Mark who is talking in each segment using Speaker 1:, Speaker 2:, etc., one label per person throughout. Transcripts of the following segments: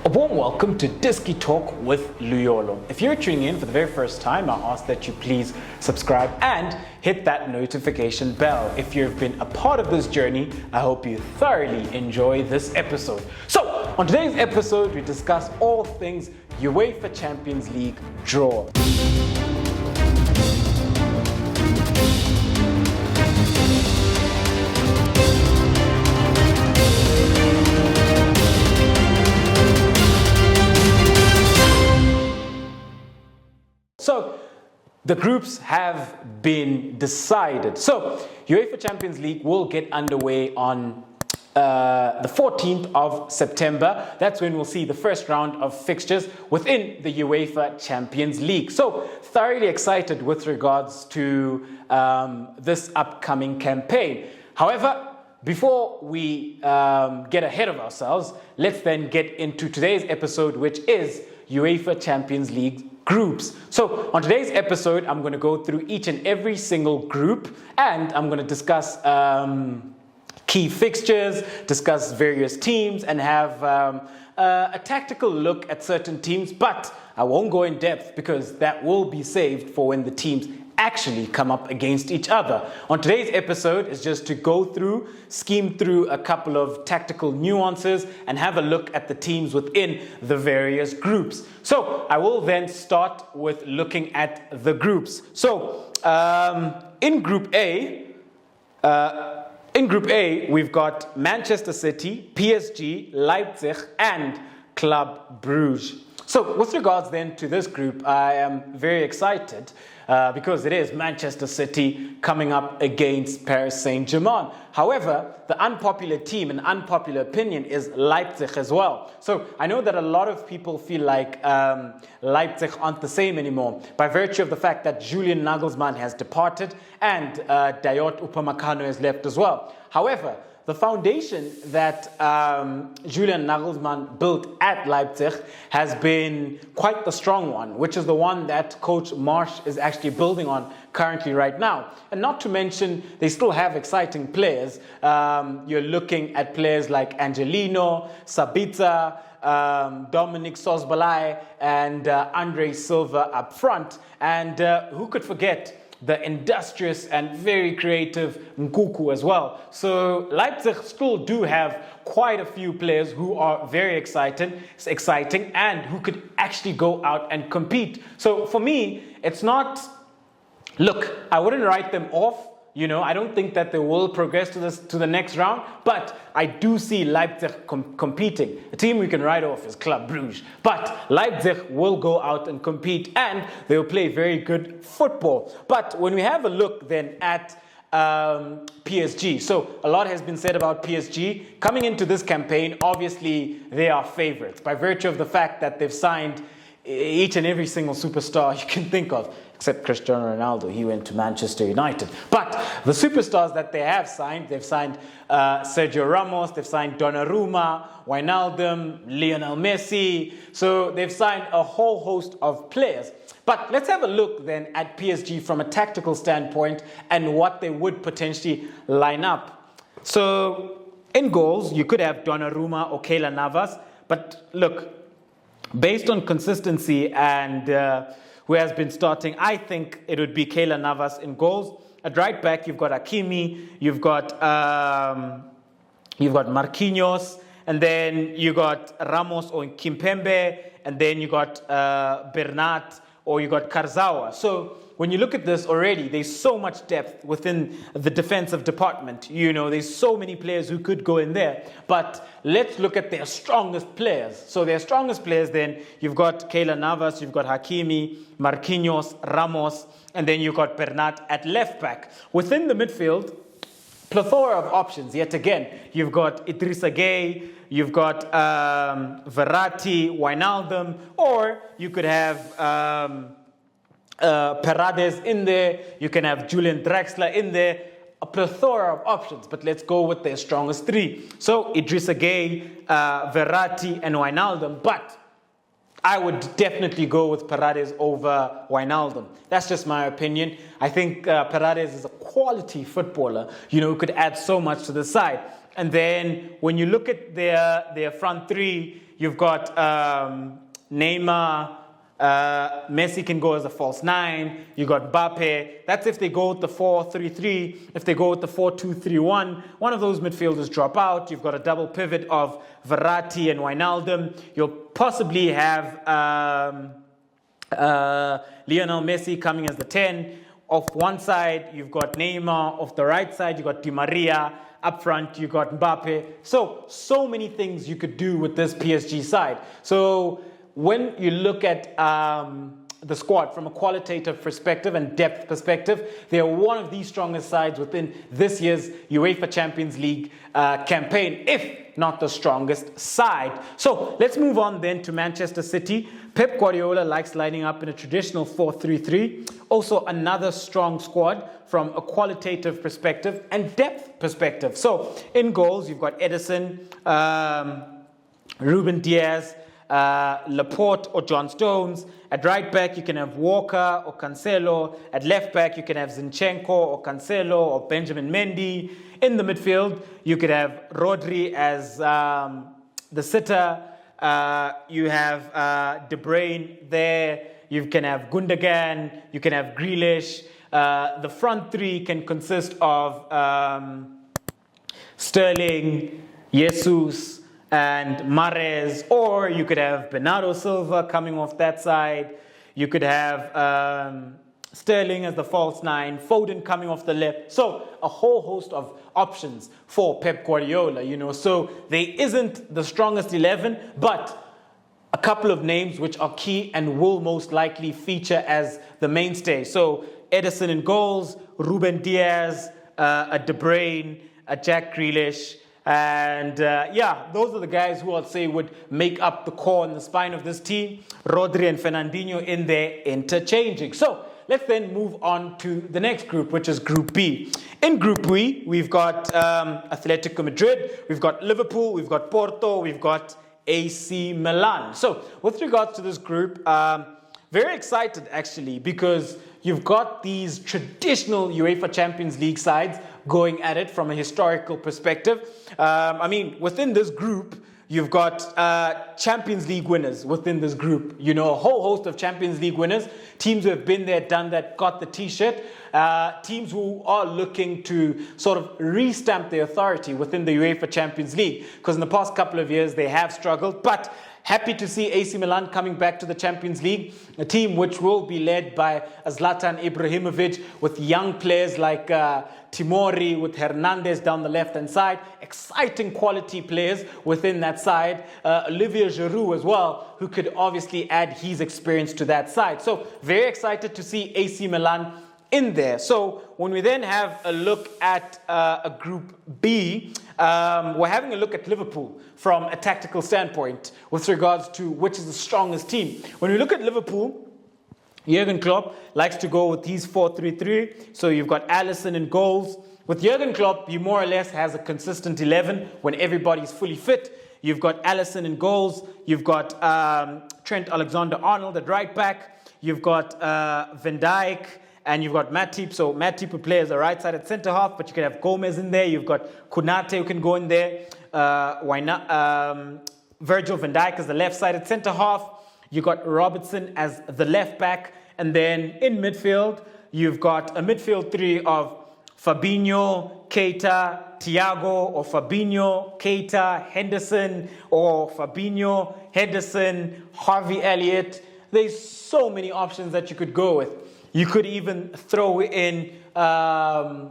Speaker 1: A warm welcome to Diski Talk with Luyolo. If you're tuning in for the very first time, I ask that you please subscribe and hit that notification bell. If you've been a part of this journey, I hope you thoroughly enjoy this episode. So, on today's episode, we discuss all things UEFA Champions League draw. So, the groups have been decided. So, UEFA Champions League will get underway on the 14th of September. That's when we'll see the first round of fixtures within the UEFA Champions League. So, thoroughly excited with regards to this upcoming campaign. However, before we get ahead of ourselves, let's then get into today's episode, which is UEFA Champions League groups. So on today's episode, I'm going to go through each and every single group, and I'm going to discuss key fixtures, discuss various teams, and have a tactical look at certain teams, but I won't go in depth because that will be saved for when the teams actually come up against each other. On today's episode is just to go through, scheme through a couple of tactical nuances and have a look at the teams within the various groups. So I will then start with looking at the groups. So in Group A, we've got Manchester City, PSG, Leipzig, and Club Brugge. So with regards then to this group, I am very excited because it is Manchester City coming up against Paris Saint-Germain. However, the unpopular team and unpopular opinion is Leipzig as well. So I know that a lot of people feel like Leipzig aren't the same anymore by virtue of the fact that Julian Nagelsmann has departed and Dayot Upamecano has left as well. However, the foundation that Julian Nagelsmann built at Leipzig has been quite the strong one, which is the one that Coach Marsch is actually building on currently right now. And not to mention, they still have exciting players. You're looking at players like Angelino, Sabitzer, Dominic Szoboszlai, and Andre Silva up front. And who could forget the industrious and very creative Nkuku as well. So Leipzig still do have quite a few players who are very exciting and who could actually go out and compete. So for me, it's not, look, I wouldn't write them off. You know, I don't think that they will progress to the next round, but I do see Leipzig competing. A team we can write off is Club Brugge, but Leipzig will go out and compete, and they'll play very good football. But when we have a look then at PSG, so a lot has been said about PSG. Coming into this campaign, obviously they are favorites by virtue of the fact that they've signed each and every single superstar you can think of, except Cristiano Ronaldo. He went to Manchester United. But the superstars that they have signed, they've signed Sergio Ramos, they've signed Donnarumma, Wijnaldum, Lionel Messi. So they've signed a whole host of players. But let's have a look then at PSG from a tactical standpoint and what they would potentially line up. So in goals, you could have Donnarumma or Keylor Navas. But look, based on consistency and who has been starting, I think it would be Keylor Navas in goals. At right back, you've got Hakimi, you've got Marquinhos, and then you got Ramos or Kimpembe, and then you got Bernat or you got Kurzawa. So when you look at this already, there's so much depth within the defensive department. You know, there's so many players who could go in there. But let's look at their strongest players. So their strongest players then, you've got Keylor Navas, you've got Hakimi, Marquinhos, Ramos, and then you've got Bernat at left back. Within the midfield, plethora of options. Yet again, you've got Idrissa Gueye, you've got Verratti, Wijnaldum, or you could have Paredes in there, you can have Julian Draxler in there, a plethora of options, but let's go with their strongest three. So Idrissa Gueye, Verratti, and Wijnaldum, but I would definitely go with Paredes over Wijnaldum. That's just my opinion. I think Paredes is a quality footballer, who could add so much to the side. And then when you look at their front three, you've got Neymar. Messi can go as a false 9. You got Mbappe. That's if they go with the 4-3-3. If they go with the 4-2-3-1, one of those midfielders drop out. You've got a double pivot of Verratti and Wijnaldum. You'll possibly have Lionel Messi coming as the 10. Off one side, you've got Neymar. Off the right side, you've got Di Maria. Up front, you got Mbappe. So many things you could do with this PSG side. So when you look at the squad from a qualitative perspective and depth perspective, they are one of the strongest sides within this year's UEFA Champions League campaign, if not the strongest side. So let's move on then to Manchester City. Pep Guardiola likes lining up in a traditional 4-3-3. Also another strong squad from a qualitative perspective and depth perspective. So in goals, you've got Ederson, Ruben Diaz, Laporte or John Stones. At right back, you can have Walker or Cancelo. At left back, you can have Zinchenko or Cancelo or Benjamin Mendy. In the midfield, you could have Rodri as the sitter. You have De Bruyne there. You can have Gundogan. You can have Grealish. The front three can consist of Sterling, Jesus, and Mahrez, or you could have Bernardo Silva coming off that side. You could have Sterling as the false 9, Foden coming off the left. So a whole host of options for Pep Guardiola, So there isn't the strongest 11, but a couple of names which are key and will most likely feature as the mainstay. So Ederson in goals, Ruben Diaz, a De Bruyne, a Jack Grealish. And those are the guys who I'd say would make up the core and the spine of this team. Rodri and Fernandinho in there interchanging. So let's then move on to the next group, which is Group B. In Group B, we've got Atletico Madrid, we've got Liverpool, we've got Porto, we've got AC Milan. So with regards to this group, very excited actually, because you've got these traditional UEFA Champions League sides going at it from a historical perspective. Within this group, you've got Champions League winners within this group. A whole host of Champions League winners, teams who have been there, done that, got the T-shirt, teams who are looking to sort of restamp their authority within the UEFA Champions League. Because in the past couple of years, they have struggled, but happy to see AC Milan coming back to the Champions League, a team which will be led by Zlatan Ibrahimovic with young players like Timori, with Hernandez down the left-hand side. Exciting quality players within that side. Olivier Giroud as well, who could obviously add his experience to that side. So very excited to see AC Milan in there. So when we then have a look at a Group B, we're having a look at Liverpool from a tactical standpoint with regards to which is the strongest team. When we look at Liverpool, Jurgen Klopp likes to go with his 4-3-3. So you've got Alisson in goals. With Jurgen Klopp, he more or less has a consistent 11 when everybody's fully fit. You've got Alisson in goals. You've got Trent Alexander-Arnold at right back. You've got Van Dijk. And you've got Matip. So Matip would play as a right-sided centre-half, but you can have Gomez in there. You've got Konate who can go in there. Virgil van Dijk as the left-sided centre-half. You've got Robertson as the left-back. And then in midfield, you've got a midfield three of Fabinho, Keita, Thiago, or Fabinho, Keita, Henderson, or Fabinho, Henderson, Harvey Elliott. There's so many options that you could go with. You could even throw in the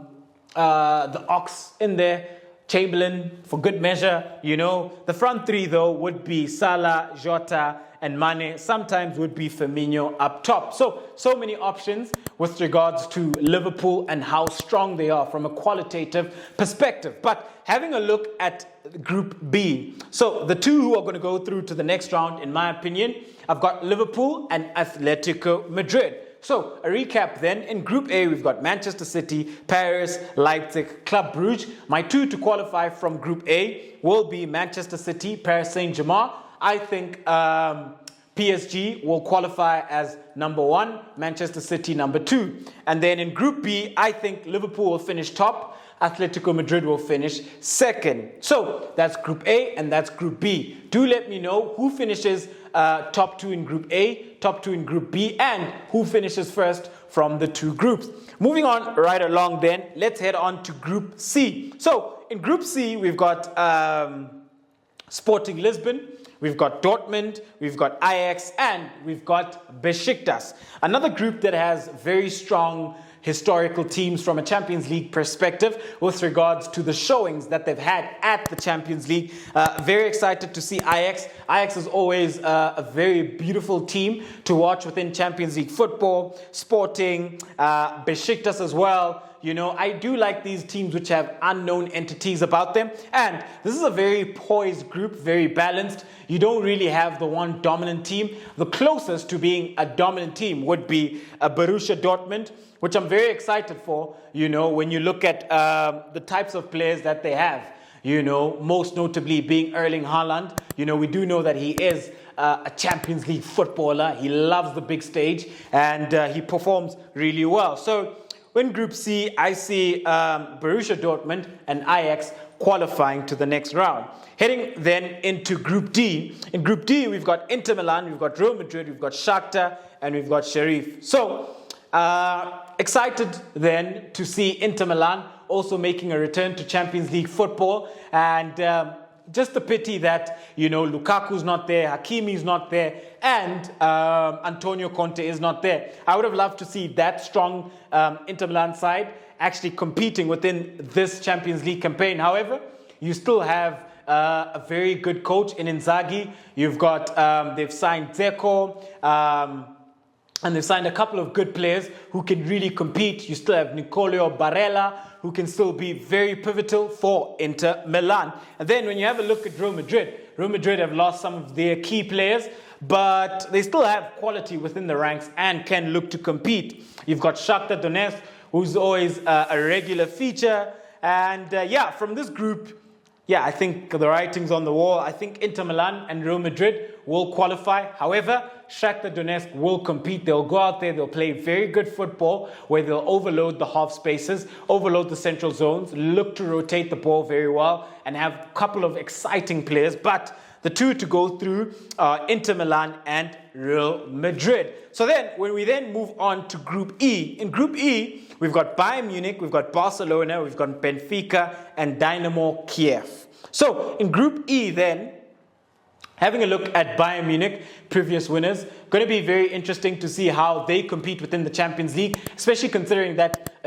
Speaker 1: Ox in there, Chamberlain for good measure, The front three, though, would be Salah, Jota, and Mane. Sometimes would be Firmino up top. So many options with regards to Liverpool and how strong they are from a qualitative perspective. But having a look at Group B. So the two who are going to go through to the next round, in my opinion, I've got Liverpool and Atletico Madrid. So, a recap then. In Group A, we've got Manchester City, Paris, Leipzig, Club Brugge. My two to qualify from Group A will be Manchester City, Paris Saint-Germain. I think PSG will qualify as number 1, Manchester City number 2. And then in Group B, I think Liverpool will finish top, Atletico Madrid will finish second. So that's Group A and that's Group B. Do let me know who finishes top 2 in Group A, top 2 in Group B, and who finishes first from the 2 groups. Moving on right along then, let's head on to Group C. So in Group C, we've got Sporting Lisbon, we've got Dortmund, we've got Ajax, and we've got Besiktas. Another group that has very strong historical teams from a Champions League perspective with regards to the showings that they've had at the Champions League. Very excited to see Ajax. Ajax is always a very beautiful team to watch within Champions League football. Sporting, Besiktas as well. You know, I do like these teams which have unknown entities about them. And this is a very poised group, very balanced. You don't really have the one dominant team. The closest to being a dominant team would be Borussia Dortmund, which I'm very excited for, you know, when you look at the types of players that they have. You know, most notably being Erling Haaland. You know, we do know that he is a Champions League footballer. He loves the big stage and he performs really well. So in Group C, I see Borussia Dortmund and Ajax qualifying to the next round. Heading then into Group D. In Group D, we've got Inter Milan, we've got Real Madrid, we've got Shakhtar, and we've got Sheriff. So, excited then to see Inter Milan also making a return to Champions League football. And just a pity that, you know, Lukaku's not there, Hakimi's not there, and Antonio Conte is not there. I would have loved to see that strong Inter Milan side actually competing within this Champions League campaign. However, you still have a very good coach in Inzaghi. You've got, they've signed Dzeko, and they've signed a couple of good players who can really compete. You still have Niccolò Barella, who can still be very pivotal for Inter Milan. And then when you have a look at Real Madrid have lost some of their key players, but they still have quality within the ranks and can look to compete. You've got Shakhtar Donetsk, who's always a regular feature. And from this group, I think the writing's on the wall. I think Inter Milan and Real Madrid will qualify. However, Shakhtar Donetsk will compete. They'll go out there, they'll play very good football where they'll overload the half spaces, overload the central zones, look to rotate the ball very well, and have a couple of exciting players. But the two to go through are Inter Milan and Real Madrid. So then, when we then move on to Group E, in Group E, we've got Bayern Munich, we've got Barcelona, we've got Benfica, and Dynamo Kyiv. So, in Group E then, having a look at Bayern Munich, previous winners, going to be very interesting to see how they compete within the Champions League, especially considering that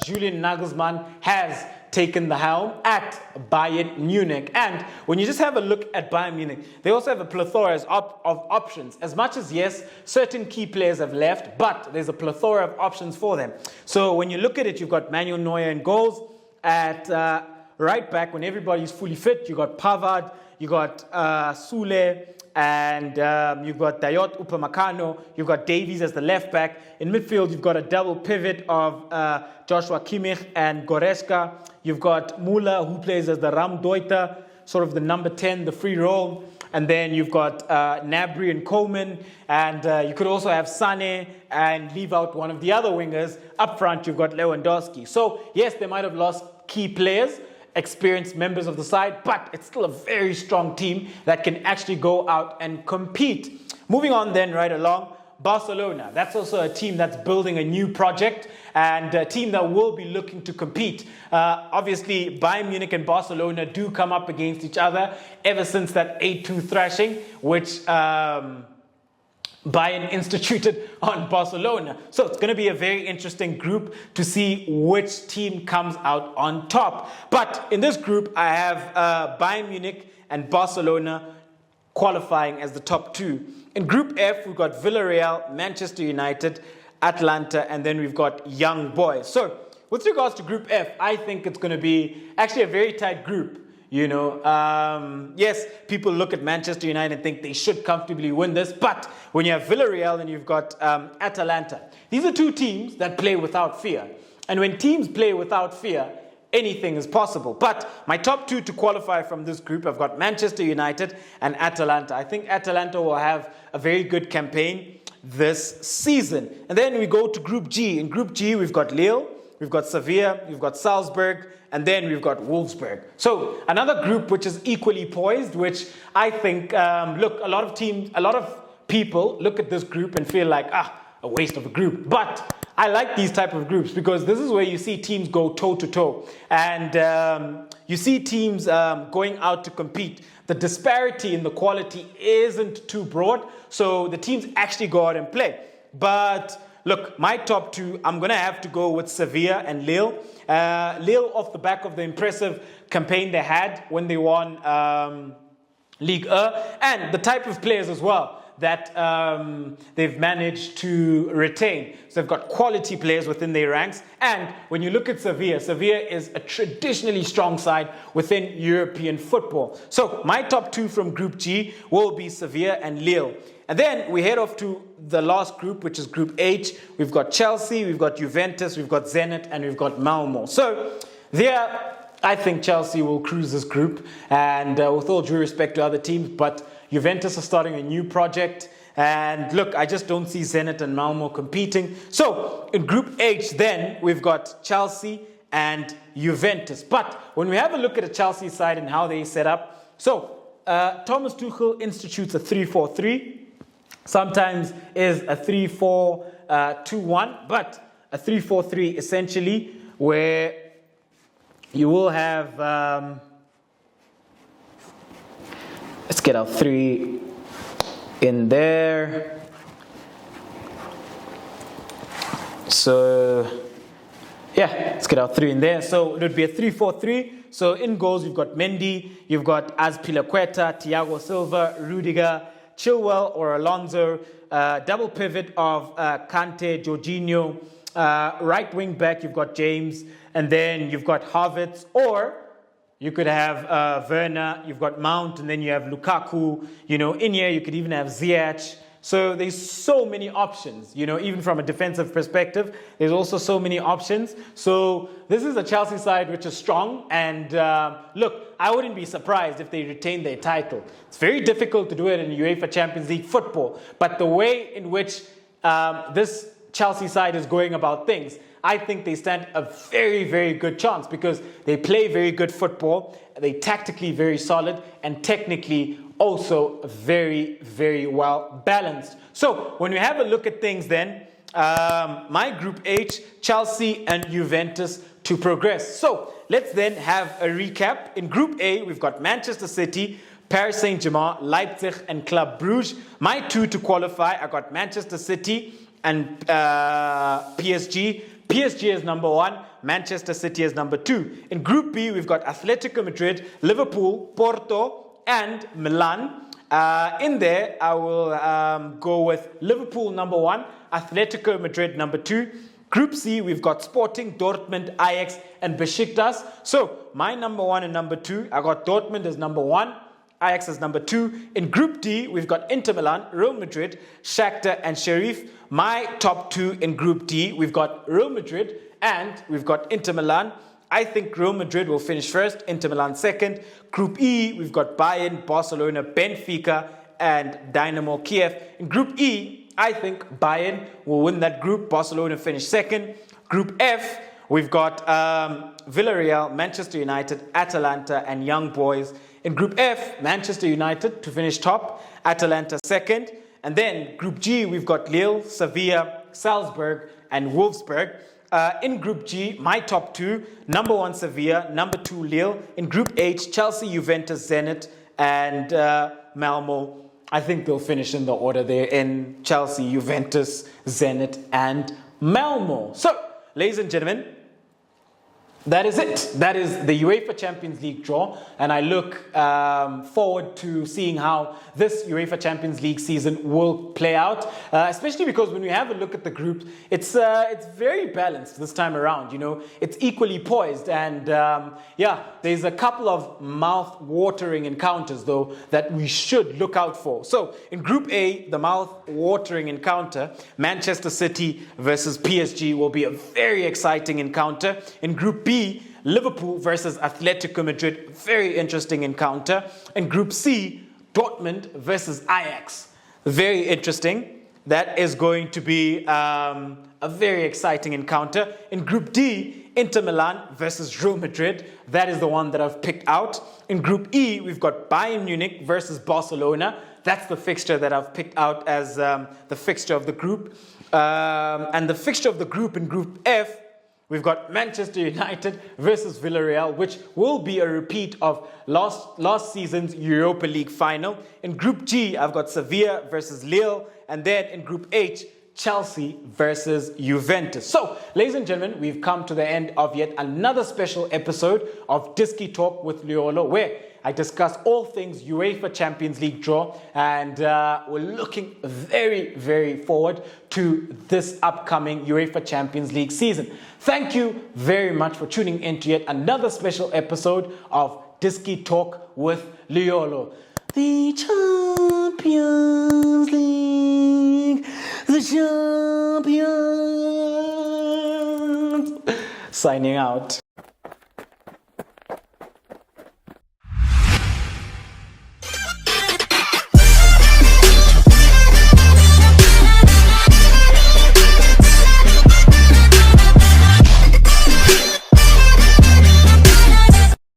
Speaker 1: Julian Nagelsmann has taken the helm at Bayern Munich. And when you just have a look at Bayern Munich, they also have a plethora of options. As much as, yes, certain key players have left, but there's a plethora of options for them. So when you look at it, you've got Manuel Neuer in goals. At right back, when everybody's fully fit, you've got Pavard, you got Sule, and you've got Dayot Upamecano, you've got Davies as the left back. In midfield, you've got a double pivot of Joshua Kimmich and Goretzka. You've got Müller, who plays as the Raumdeuter, sort of the number 10, the free role. And then you've got Gnabry and Coleman. And you could also have Sané and leave out one of the other wingers. Up front, you've got Lewandowski. So, yes, they might have lost key players, experienced members of the side, but it's still a very strong team that can actually go out and compete. Moving on then right along, Barcelona. That's also a team that's building a new project and a team that will be looking to compete. Obviously, Bayern Munich and Barcelona do come up against each other ever since that 8-2 thrashing, which Bayern instituted on Barcelona. So it's going to be a very interesting group to see which team comes out on top. But in this group, I have Bayern Munich and Barcelona qualifying as the top two. In Group F, we've got Villarreal, Manchester United, Atalanta, and then we've got Young Boys. So with regards to Group F, I think it's going to be actually a very tight group. You know, yes, people look at Manchester United and think they should comfortably win this. But when you have Villarreal and you've got Atalanta, these are two teams that play without fear. And when teams play without fear, anything is possible. But my top two to qualify from this group, I've got Manchester United and Atalanta. I think Atalanta will have a very good campaign this season. And then we go to Group G. In Group G, we've got Lille, we've got Sevilla, we've got Salzburg, and then we've got Wolfsburg. So another group which is equally poised, which I think, look, a lot of people look at this group and feel like, a waste of a group. But I like these type of groups because this is where you see teams go toe to toe, and you see teams going out to compete. The disparity in the quality isn't too broad, so the teams actually go out and play. But look, my top two, I'm going to have to go with Sevilla and Lille. Lille off the back of the impressive campaign they had when they won Ligue 1, and the type of players as well that they've managed to retain. So they've got quality players within their ranks. And when you look at Sevilla, Sevilla is a traditionally strong side within European football. So my top two from Group G will be Sevilla and Lille. And then we head off to the last group, which is Group H. We've got Chelsea, we've got Juventus, we've got Zenit, and we've got Malmo. So there, I think Chelsea will cruise this group. And with all due respect to other teams, but Juventus are starting a new project. And look, I just don't see Zenit and Malmo competing. So in Group H, then, we've got Chelsea and Juventus. But when we have a look at the Chelsea side and how they set up, so Thomas Tuchel institutes a 3-4-3. Sometimes is a 3-4-2-1, but a 3-4-3 essentially where you will have, let's get our 3 in there. So, yeah, let's get our 3 in there. So it would be a 3-4-3. So in goals, you've got Mendy, you've got Azpilicueta, Thiago Silva, Rudiger, Chilwell or Alonso, double pivot of Kante, Jorginho, right wing back, you've got James, and then you've got Havertz, or you could have Werner, you've got Mount, and then you have Lukaku. You know, in here you could even have Ziyech. So there's so many options, you know, even from a defensive perspective, there's also so many options. So this is a Chelsea side which is strong. And look, I wouldn't be surprised if they retain their title. It's very difficult to do it in UEFA Champions League football. But the way in which this Chelsea side is going about things, I think they stand a very, very good chance because they play very good football. They're tactically very solid and technically also very, very well balanced. So when we have a look at things then, my Group H, Chelsea and Juventus to progress. So let's then have a recap. In Group A, we've got Manchester City, Paris Saint-Germain, Leipzig and Club Brugge. My 2 to qualify, I got Manchester City and PSG. PSG is number 1, Manchester City is number 2. In Group B, we've got Atletico Madrid, Liverpool, Porto, and Milan. In there, I will go with Liverpool number 1, Atletico Madrid number 2. Group C, we've got Sporting, Dortmund, Ajax, and Besiktas. So my number 1 and number 2, I got Dortmund as number 1, Ajax as number 2. In Group D, we've got Inter Milan, Real Madrid, Shakhtar, and Sheriff. My top 2 in Group D, we've got Real Madrid and we've got Inter Milan. I think Real Madrid will finish first, Inter Milan second. Group E, we've got Bayern, Barcelona, Benfica, and Dynamo Kyiv. In Group E, I think Bayern will win that group. Barcelona finish second. Group F, we've got Villarreal, Manchester United, Atalanta, and Young Boys. In Group F, Manchester United to finish top, Atalanta second. And then Group G, we've got Lille, Sevilla, Salzburg, and Wolfsburg. In Group G, my top 2, number 1 Sevilla, number 2 Lille. In Group H, Chelsea, Juventus, Zenit, and Malmo. I think they'll finish in the order there in Chelsea, Juventus, Zenit, and Malmo. So, ladies and gentlemen, that is it. That is the UEFA Champions League draw, and I look forward to seeing how this UEFA Champions League season will play out, especially because when we have a look at the group, it's very balanced this time around. You know, it's equally poised, and yeah, there's a couple of mouth-watering encounters though that we should look out for. So in Group A, the mouth-watering encounter, Manchester City versus PSG, will be a very exciting encounter. In Group B, Liverpool versus Atletico Madrid, very interesting encounter. In Group C, Dortmund versus Ajax, very interesting. That is going to be a very exciting encounter. In Group D, Inter Milan versus Real Madrid. That is the one that I've picked out. In Group E, we've got Bayern Munich versus Barcelona. That's the fixture that I've picked out as the fixture of the group. And the fixture of the group in Group F, we've got Manchester United versus Villarreal, which will be a repeat of last season's Europa League final. In Group G, I've got Sevilla versus Lille. And then in Group H, Chelsea versus Juventus. So, ladies and gentlemen, we've come to the end of yet another special episode of Disky Talk with Liolo, where I discuss all things UEFA Champions League draw, and we're looking very, very forward to this upcoming UEFA Champions League season. Thank you very much for tuning in to yet another special episode of Disky Talk with Liolo. The Champions League, the champions. Signing out.